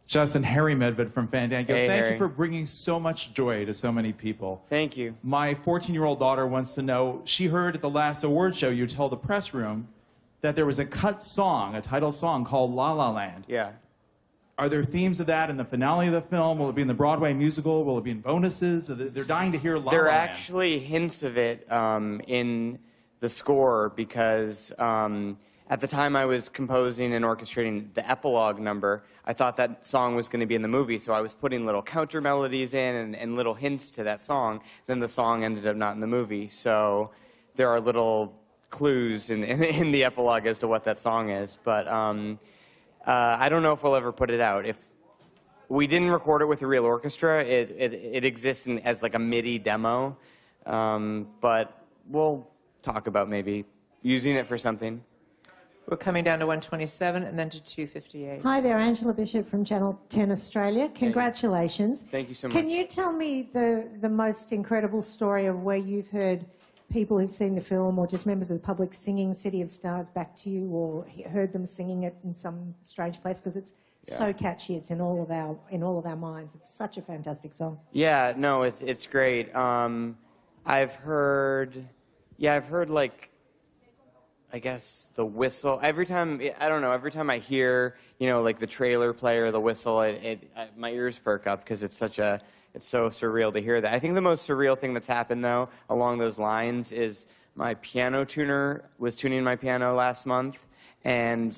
Justin, Harry Medved from Fandango. Hey, Thank Harry. you for bringing so much joy to so many people. Thank you. My 14-year-old daughter wants to know, she heard at the last award show you tell the press room that there was a cut song, a title song called La La Land. Yeah. Are there themes of that in the finale of the film? Will it be in the Broadway musical? Will it be in bonuses? They're dying to hear La La Land. There are actually hints of it in the score because at the time I was composing and orchestrating the epilogue number, I thought that song was going to be in the movie, so I was putting little counter melodies in and little hints to that song. Then the song ended up not in the movie, so there are little clues in the epilogue as to what that song is. But I don't know if we'll ever put it out. If we didn't record it with a real orchestra, it exists as like a MIDI demo, but we'll talk about maybe using it for something. We're coming down to 127 and then to 258. Hi there, Angela Bishop from Channel 10 Australia. Congratulations. Thank you so much. Can you tell me the most incredible story of where you've heard people who've seen the film or just members of the public singing City of Stars back to you, or heard them singing it in some strange place? Because it's so catchy. It's in all of our minds. It's such a fantastic song. Yeah, no, it's great. I've heard like, I guess the whistle. Every time I hear, like the trailer play or the whistle, my ears perk up because it's so surreal to hear that. I think the most surreal thing that's happened, though, along those lines is my piano tuner was tuning my piano last month, and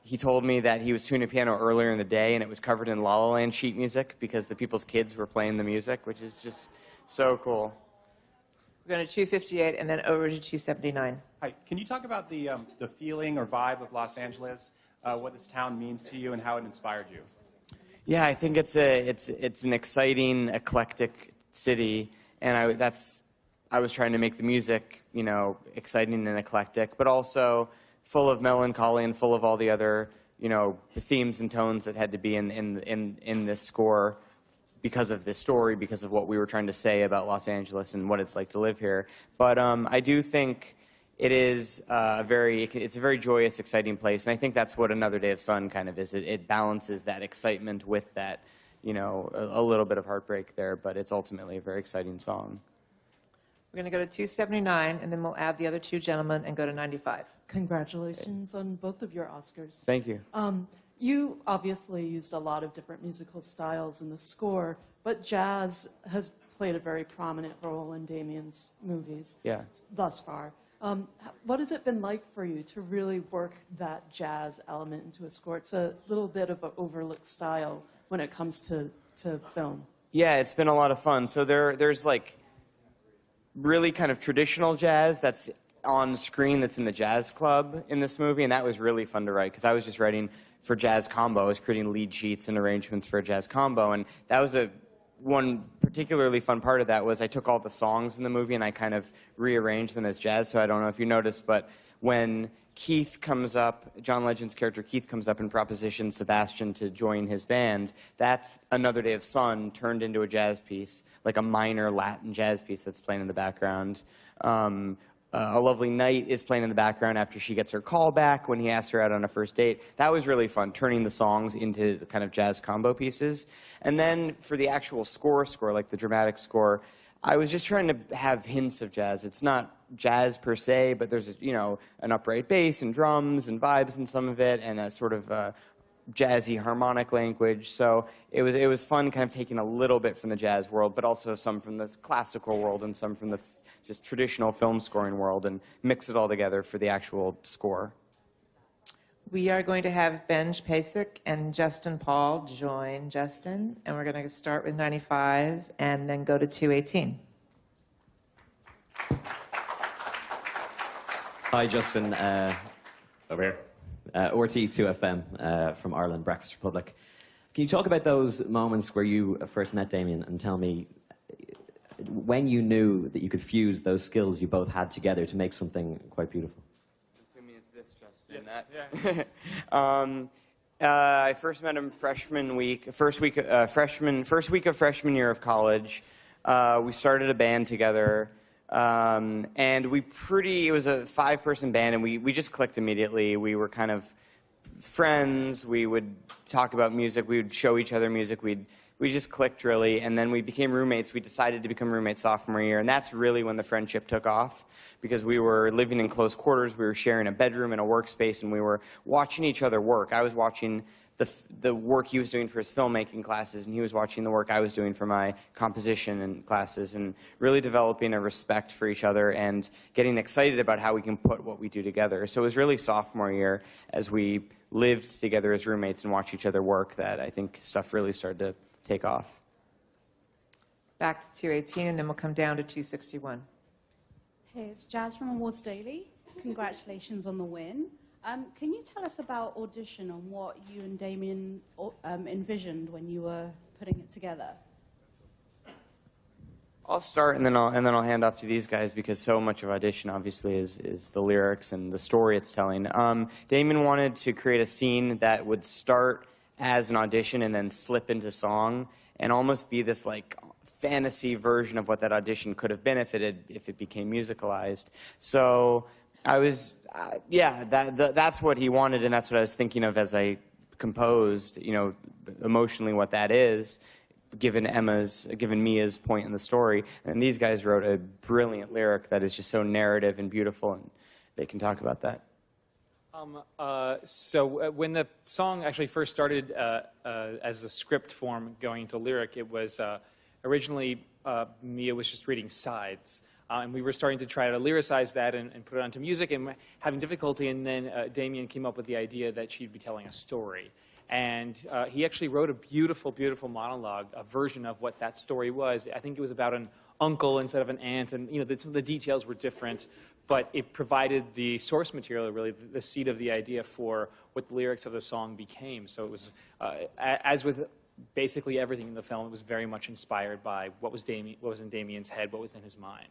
he told me that he was tuning a piano earlier in the day, and it was covered in La La Land sheet music because the people's kids were playing the music, which is just so cool. We're going to 258 and then over to 279. Hi. Can you talk about the feeling or vibe of Los Angeles, what this town means to you, and how it inspired you? Yeah, I think it's an exciting, eclectic city, and I was trying to make the music, exciting and eclectic, but also full of melancholy and full of all the other, themes and tones that had to be in this score because of this story, because of what we were trying to say about Los Angeles and what it's like to live here. But I do think it's a very joyous, exciting place, and I think that's what Another Day of Sun kind of is. It balances that excitement with that, a little bit of heartbreak there, but it's ultimately a very exciting song. We're going to go to 279, and then we'll add the other two gentlemen and go to 95. Congratulations on both of your Oscars. Thank you. You obviously used a lot of different musical styles in the score, but jazz has played a very prominent role in Damien's movies thus far. What has it been like for you to really work that jazz element into a score? It's a little bit of an overlooked style when it comes to film. Yeah, it's been a lot of fun. So there's like really kind of traditional jazz that's on screen that's in the jazz club in this movie, and that was really fun to write because I was just writing for jazz combo. I was creating lead sheets and arrangements for a jazz combo, and that was one particularly fun part of that was I took all the songs in the movie and I kind of rearranged them as jazz. So I don't know if you noticed, but when Keith comes up, John Legend's character Keith comes up and propositions Sebastian to join his band, that's Another Day of Sun turned into a jazz piece, like a minor Latin jazz piece that's playing in the background. A Lovely Night is playing in the background after she gets her call back when he asks her out on a first date. That was really fun, turning the songs into kind of jazz combo pieces. And then for the actual score, like the dramatic score, I was just trying to have hints of jazz. It's not jazz per se, but there's an upright bass and drums and vibes in some of it, and a sort of jazzy harmonic language. So it was fun kind of taking a little bit from the jazz world, but also some from the classical world and some from the just traditional film scoring world, and mix it all together for the actual score. We are going to have Benj Pasek and Justin Paul join Justin, and we're going to start with 95 and then go to 218. Hi, Justin. Over here. RT2FM from Ireland, Breakfast Republic. Can you talk about those moments where you first met Damien and tell me when you knew that you could fuse those skills you both had together to make something quite beautiful? Assuming it's this, Justin. I first met him first week of freshman year of college. We started a band together, and it was a 5-person band, and we just clicked immediately. We were kind of friends. We would talk about music. We would show each other music. We just clicked really, and then we became roommates. We decided to become roommates sophomore year, and that's really when the friendship took off, because we were living in close quarters. We were sharing a bedroom and a workspace, and we were watching each other work. I was watching the work he was doing for his filmmaking classes, and he was watching the work I was doing for my composition and classes, and really developing a respect for each other and getting excited about how we can put what we do together. So it was really sophomore year, as we lived together as roommates and watched each other work, that I think stuff really started to take off. Back to 218, and then we'll come down to 261. Hey, it's Jazz from Awards Daily. Congratulations on the win. Can you tell us about audition and what you and Damien envisioned when you were putting it together? I'll start, and then I'll hand off to these guys, because so much of audition obviously is the lyrics and the story it's telling. Damien wanted to create a scene that would start as an audition and then slip into song, and almost be this like fantasy version of what that audition could have been if it became musicalized. So I was, that's what he wanted, and that's what I was thinking of as I composed, you know, emotionally what that is, given Mia's point in the story. And these guys wrote a brilliant lyric that is just so narrative and beautiful, and they can talk about that. When the song actually first started as a script form going into lyric, it was originally Mia was just reading sides. And we were starting to try to lyricize that and put it onto music, and having difficulty. And then Damien came up with the idea that she'd be telling a story. And he actually wrote a beautiful, beautiful monologue, a version of what that story was. I think it was about an uncle instead of an aunt, and you know, some of the details were different, but it provided the source material, really, the seed of the idea for what the lyrics of the song became. So it was, as with basically everything in the film, it was very much inspired by what was in Damien's head, what was in his mind.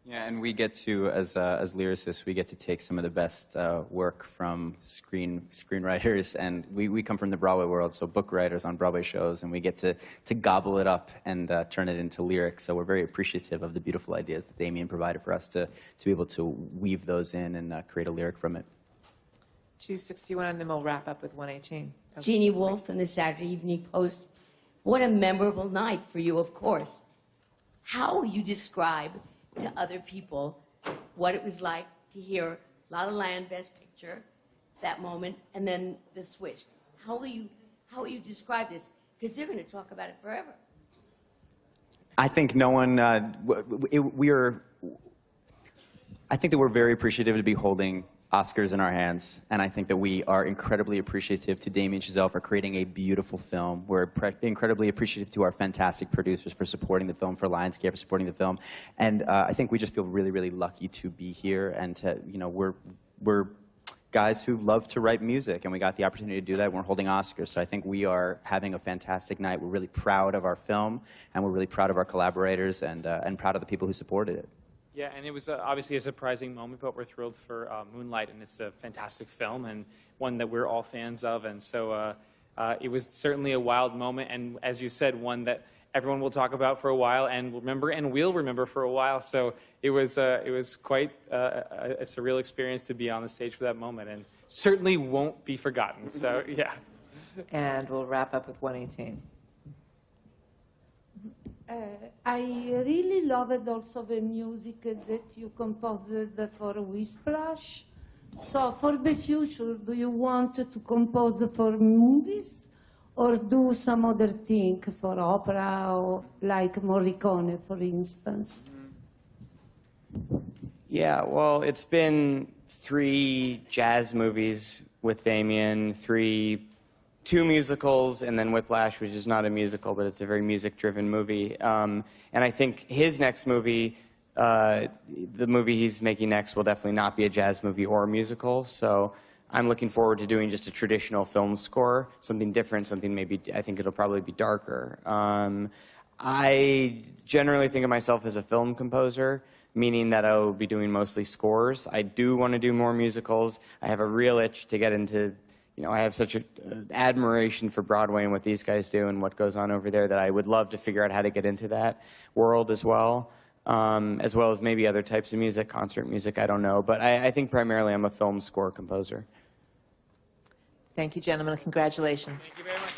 Yeah, and we get to, as lyricists, we get to take some of the best work from screenwriters, and we come from the Broadway world, so book writers on Broadway shows, and we get to gobble it up and turn it into lyrics. So we're very appreciative of the beautiful ideas that Damien provided for us to be able to weave those in and create a lyric from it. 261, and then we'll wrap up with 118. Okay. Jeannie Wolf from the Saturday Evening Post. What a memorable night for you, of course. How will you describe to other people what it was like to hear La La Land, Best Picture, that moment, and then the switch? How will you describe this? Because they're going to talk about it forever. I think no one, I think that we're very appreciative to be holding Oscars in our hands, and I think that we are incredibly appreciative to Damien Chazelle for creating a beautiful film. We're incredibly appreciative to our fantastic producers for supporting the film, for Lionsgate for supporting the film, and I think we just feel really, really lucky to be here, and to, you know, we're guys who love to write music, and we got the opportunity to do that. We're holding Oscars, so I think we are having a fantastic night. We're really proud of our film, and we're really proud of our collaborators, and proud of the people who supported it. Yeah, and it was obviously a surprising moment, but we're thrilled for Moonlight, and it's a fantastic film and one that we're all fans of. And so it was certainly a wild moment, and as you said, one that everyone will talk about for a while and will remember for a while. So it was quite a surreal experience to be on the stage for that moment, and certainly won't be forgotten. So yeah. And we'll wrap up with 118. I really loved also the music that you composed for Whisplash. So for the future, do you want to compose for movies or do some other thing for opera, or like Morricone, for instance? Yeah, well, it's been 3 jazz movies with Damien, 2 musicals, and then Whiplash, which is not a musical, but it's a very music-driven movie. And I think his next movie, the movie he's making next, will definitely not be a jazz movie or a musical. So I'm looking forward to doing just a traditional film score, something different, something maybe, I think it'll probably be darker. I generally think of myself as a film composer, meaning that I will be doing mostly scores. I do want to do more musicals. I have a real itch to get into, you know, I have such an admiration for Broadway and what these guys do and what goes on over there that I would love to figure out how to get into that world as well as maybe other types of music, concert music, I don't know. But I think primarily I'm a film score composer. Thank you, gentlemen. Congratulations. Thank you very much.